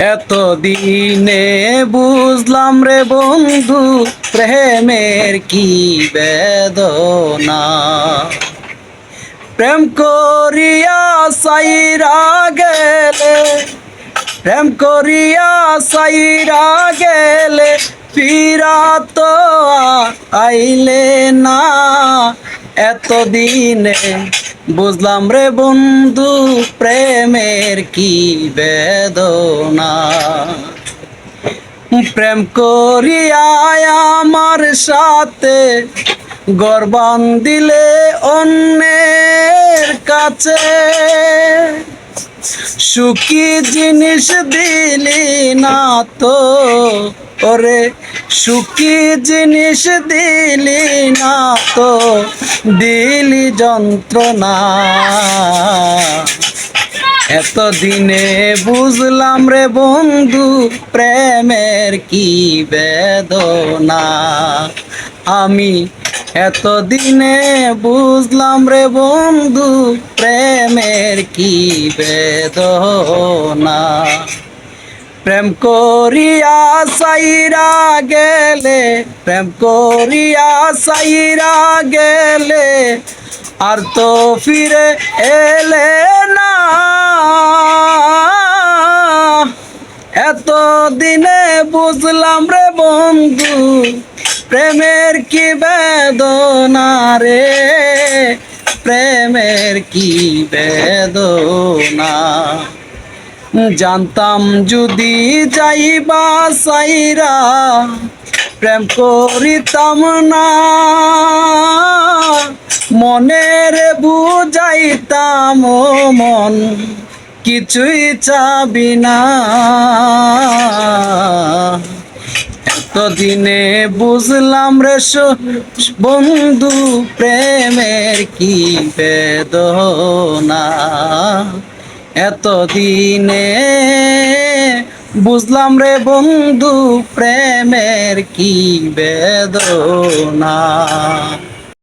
এতদিনে বুঝলাম রে বন্ধু প্রেমের কি বেদনা। প্রেম করিয়া সাইরা গেলে, প্রেম করিয়া সাইরা গেলে ফিরা তো আইলে না। এতদিনে বুঝলাম রে বন্ধু প্রেমের কি বেদনা। প্রেম করিয়া আমার সাথে গরবান দিলে অন্যের কাছে, সুখী জিনিস দিলি না তো ওরে, সুখী জিনিস দিলি না তো দিলি যন্ত্রণা। এতদিনে বুঝলাম রে বন্ধু প্রেমের কি বেদনা। আমি এতদিনে বুঝলাম রে বন্ধু প্রেমের কি বেদনা। প্রেম করিয়া সাইরা গেলে, প্রেম করিয়া সাইরা গেলে আর তো ফিরে এলে না। এতদিনে বুঝলাম রে বন্ধু প্রেমের কি বেদনা রে, প্রেমের কি বেদনা। জানতাম যদি যাইবা সাইরা প্রেম করিতাম না, মনের বুঝাইতাম ও মন কিছুই চাবি না। এতদিনে বুঝলাম রে বন্ধু প্রেমের কি বেদনা। এতদিনে বুঝলাম রে বন্ধু প্রেমের কি বেদনা।